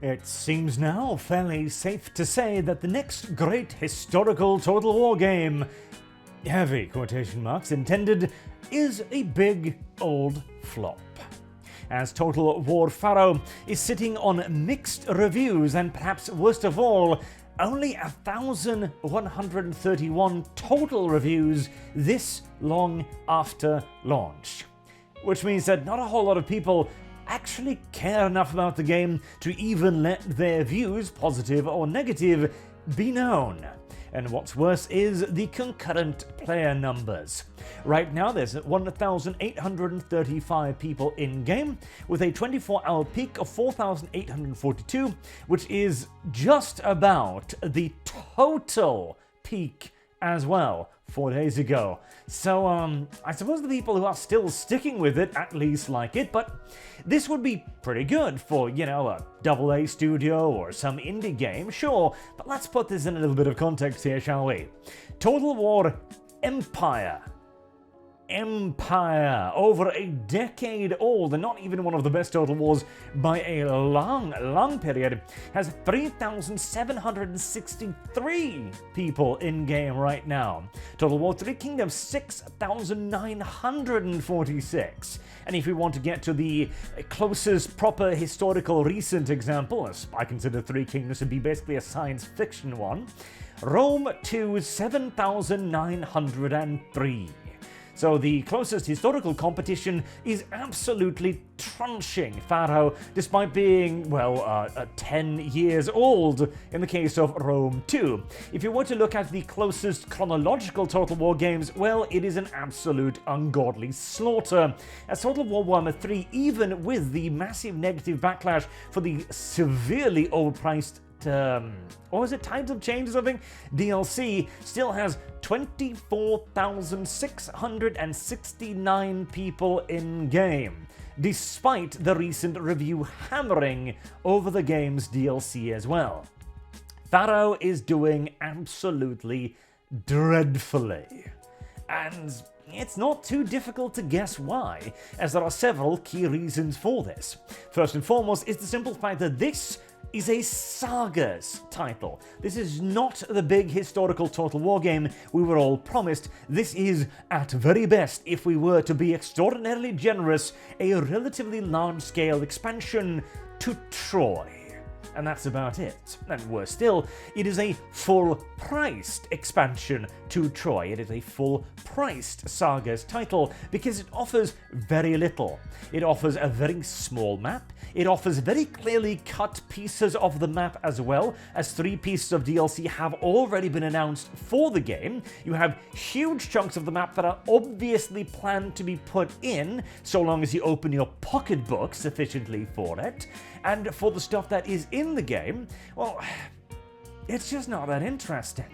It seems now fairly safe to say that the next great historical Total War game, heavy quotation marks intended, is a big old flop. As Total War Pharaoh is sitting on mixed reviews and perhaps worst of all, only 1,131 total reviews this long after launch. Which means that not a whole lot of people actually care enough about the game to even let their views, positive or negative, be known. And what's worse is the concurrent player numbers. Right now there's 1,835 people in-game, with a 24-hour peak of 4,842, which is just about the total peak as well 4 days ago. So I suppose the people who are still sticking with it at least like it, but this would be pretty good for, you know, a AA studio or some indie game, sure, but let's put this in a little bit of context here, shall we? Total War Empire, over a decade old, and not even one of the best Total Wars by a long period, has 3,763 people in-game right now. Total War 3 Kingdom, 6,946. And if we want to get to the closest proper historical recent example, as I consider Three Kingdoms to be basically a science fiction one, Rome 2, 7,903. So the closest historical competition is absolutely trunching Pharaoh, despite being, well, 10 years old in the case of Rome 2. If you were to look at the closest chronological Total War games, well, it is an absolute ungodly slaughter. As Total War Warhammer 3, even with the massive negative backlash for the severely overpriced or was it Tides of Change or something? DLC still has 24,669 people in-game, despite the recent review hammering over the game's DLC as well. Pharaoh is doing absolutely dreadfully. And it's not too difficult to guess why, as there are several key reasons for this. First and foremost is the simple fact that this is a Saga's title. This is not the big historical Total War game we were all promised. This is, at very best, if we were to be extraordinarily generous, a relatively large-scale expansion to Troy. And that's about it. And worse still, it is a full-priced expansion to Troy. It is a full-priced Saga's title because it offers very little. It offers a very small map. It offers very clearly cut pieces of the map as well, as 3 pieces of DLC have already been announced for the game. You have huge chunks of the map that are obviously planned to be put in, so long as you open your pocketbook sufficiently for it. And for the stuff that is in the game, well, it's just not that interesting.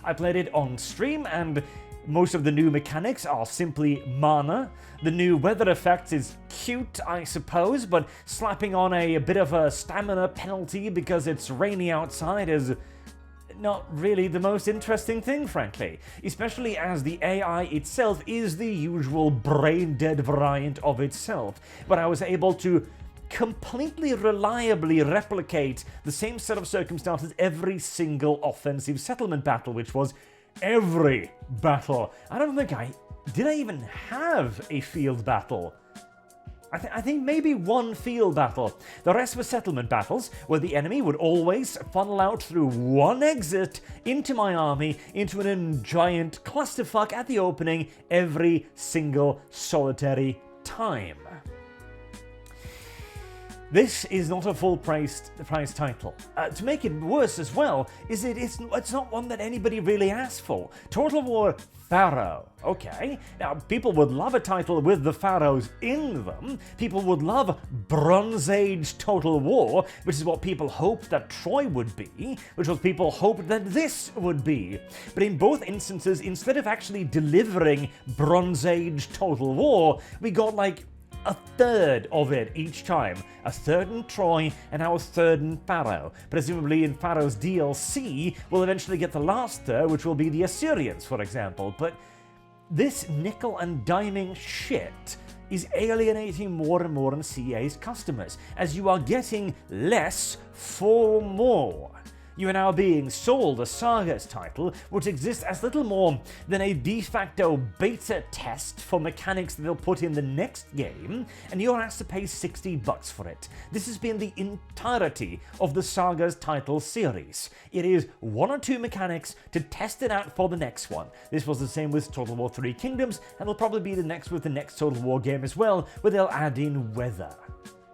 I played it on stream, and most of the new mechanics are simply mana. The new weather effect is cute, I suppose, but slapping on a bit of a stamina penalty because it's rainy outside is not really the most interesting thing, frankly. Especially as the AI itself is the usual brain-dead variant of itself. But I was able to completely reliably replicate the same set of circumstances every single offensive settlement battle, which was every battle. I don't think did I even have a field battle? I think maybe one field battle. The rest were settlement battles, where the enemy would always funnel out through one exit into my army, into a giant clusterfuck at the opening every single solitary time. This is not a full-priced title. To make it worse as well, it's not one that anybody really asked for. Total War Pharaoh. Okay, now people would love a title with the pharaohs in them. People would love Bronze Age Total War, which is what people hoped that Troy would be, which was people hoped that this would be. But in both instances, instead of actually delivering Bronze Age Total War, we got like a third of it each time. A third in Troy, and now a third in Pharaoh. Presumably in Pharaoh's DLC, we'll eventually get the last third, which will be the Assyrians, for example. But this nickel and diming shit is alienating more and more on CA's customers, as you are getting less for more. You are now being sold a Saga's title, which exists as little more than a de facto beta test for mechanics that they'll put in the next game, and you're asked to pay $60 for it. This has been the entirety of the Saga's title series. It is one or two mechanics to test it out for the next one. This was the same with Total War 3 Kingdoms, and will probably be the next with the next Total War game as well, where they'll add in weather.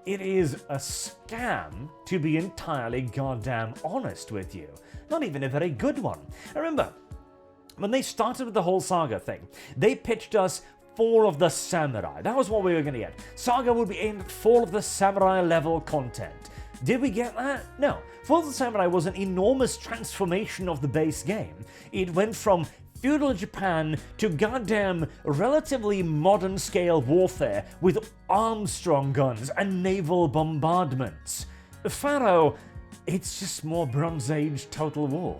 It is a scam, to be entirely goddamn honest with you. Not even a very good one. I remember, when they started with the whole Saga thing, they pitched us Fall of the Samurai. That was what we were going to get. Saga would be aimed at Fall of the Samurai level content. Did we get that? No. Fall of the Samurai was an enormous transformation of the base game. It went from feudal Japan to goddamn relatively modern scale warfare with Armstrong guns and naval bombardments. Pharaoh, it's just more Bronze Age Total War.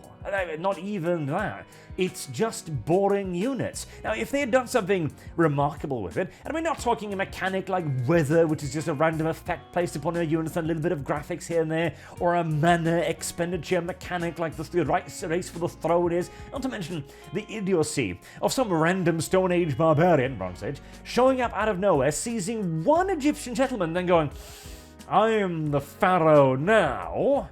Not even that. It's just boring units. Now, if they had done something remarkable with it, and we're not talking a mechanic like weather, which is just a random effect placed upon a unit and a little bit of graphics here and there, or a mana expenditure mechanic like the race for the throne is, not to mention the idiocy of some random Stone Age barbarian, Bronze Age, showing up out of nowhere, seizing one Egyptian gentleman, then going, I am the Pharaoh now.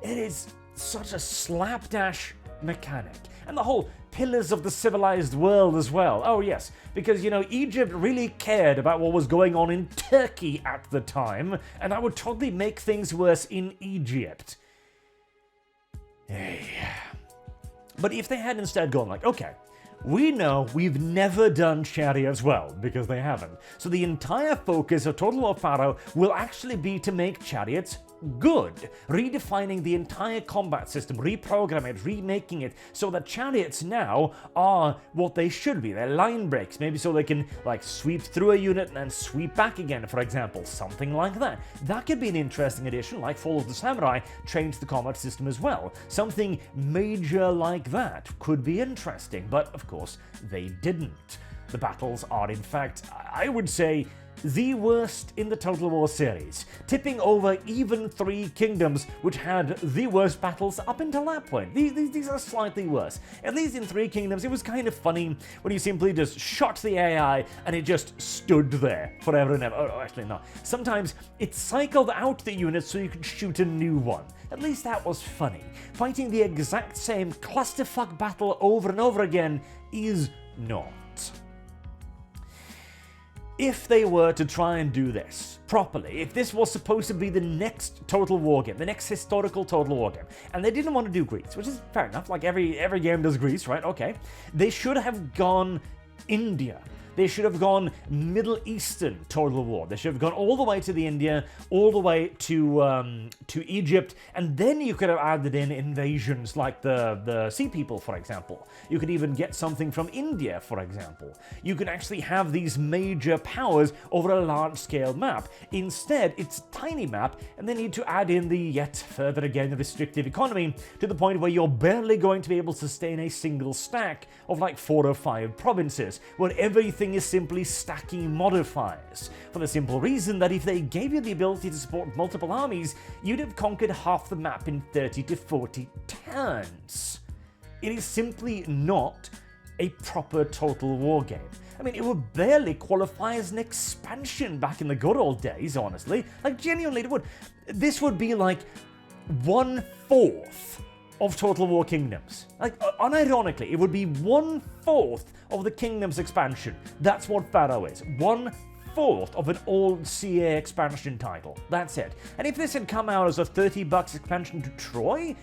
It is such a slapdash mechanic. And the whole pillars of the civilized world as well. Oh yes, because, Egypt really cared about what was going on in Turkey at the time, and that would totally make things worse in Egypt. But if they had instead gone like, okay, we know we've never done chariots well, because they haven't. So the entire focus of Total War Pharaoh will actually be to make chariots good, redefining the entire combat system, reprogramming it, remaking it so that chariots now are what they should be. They're line breaks, maybe so they can sweep through a unit and then sweep back again, for example, something like that. That could be an interesting addition, like Fall of the Samurai changed the combat system as well. Something major like that could be interesting, but of course they didn't. The battles are, in fact, I would say, the worst in the Total War series, tipping over even 3 Kingdoms, which had the worst battles up until that point. These are slightly worse. At least in 3 Kingdoms, it was kind of funny when you simply just shot the AI and it just stood there forever and ever. Oh, actually not. Sometimes it cycled out the units so you could shoot a new one. At least that was funny. Fighting the exact same clusterfuck battle over and over again is not. If they were to try and do this properly, if this was supposed to be the next Total War game, the next historical Total War game, and they didn't want to do Greece, which is fair enough, like every game does Greece, right? Okay. They should have gone India. They should have gone Middle Eastern Total War. They should have gone all the way to the India, all the way to Egypt, and then you could have added in invasions like the Sea People, for example. You could even get something from India, for example. You could actually have these major powers over a large-scale map. Instead, it's a tiny map, and they need to add in the yet further again restrictive economy to the point where you're barely going to be able to sustain a single stack of like 4 or 5 provinces, where everything is simply stacking modifiers, for the simple reason that if they gave you the ability to support multiple armies, you'd have conquered half the map in 30 to 40 turns. It is simply not a proper Total War game. I mean, it would barely qualify as an expansion back in the good old days, honestly. Like, genuinely, it would. This would be like 1/4 of Total War Kingdoms. Like, unironically, it would be 1/4 of the Kingdoms expansion. That's what Pharaoh is. 1/4 of an old CA expansion title. That's it. And if this had come out as a $30 expansion to Troy,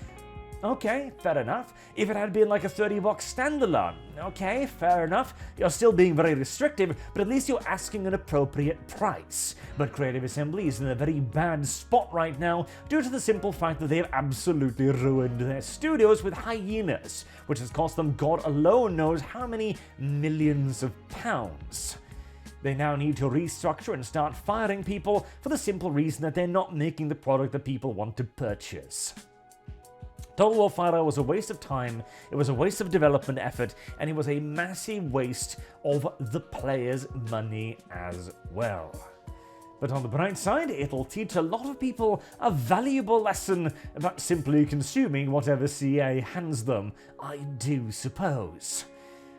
okay, fair enough. If it had been like a $30 standalone, okay, fair enough. You're still being very restrictive, but at least you're asking an appropriate price. But Creative Assembly is in a very bad spot right now due to the simple fact that they've absolutely ruined their studios with Hyenas, which has cost them God alone knows how many millions of pounds. They now need to restructure and start firing people for the simple reason that they're not making the product that people want to purchase. Total War Pharaoh was a waste of time, it was a waste of development effort, and it was a massive waste of the players' money as well. But on the bright side, it'll teach a lot of people a valuable lesson about simply consuming whatever CA hands them, I do suppose.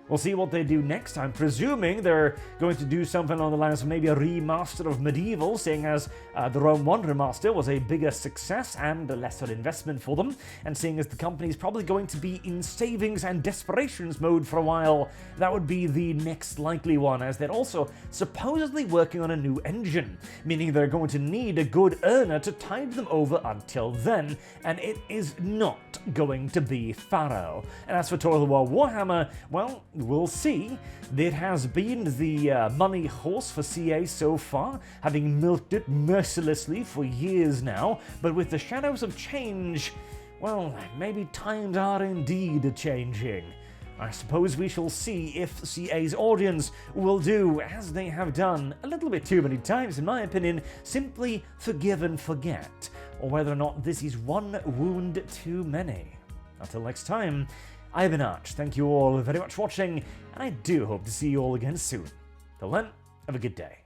We'll see what they do next. I'm presuming they're going to do something on the lines of maybe a remaster of Medieval, seeing as the Rome 1 remaster was a bigger success and a lesser investment for them, and seeing as the company's probably going to be in savings and desperations mode for a while, that would be the next likely one, as they're also supposedly working on a new engine, meaning they're going to need a good earner to tide them over until then, and it is not going to be Pharaoh. And as for Total War Warhammer, well, we'll see. It has been the money horse for CA so far, having milked it mercilessly for years now, but with the shadows of change, well, maybe times are indeed changing. I suppose we shall see if CA's audience will do, as they have done a little bit too many times in my opinion, simply forgive and forget, or whether or not this is one wound too many. Until next time, I've been Arch. Thank you all very much for watching, and I do hope to see you all again soon. Till then, have a good day.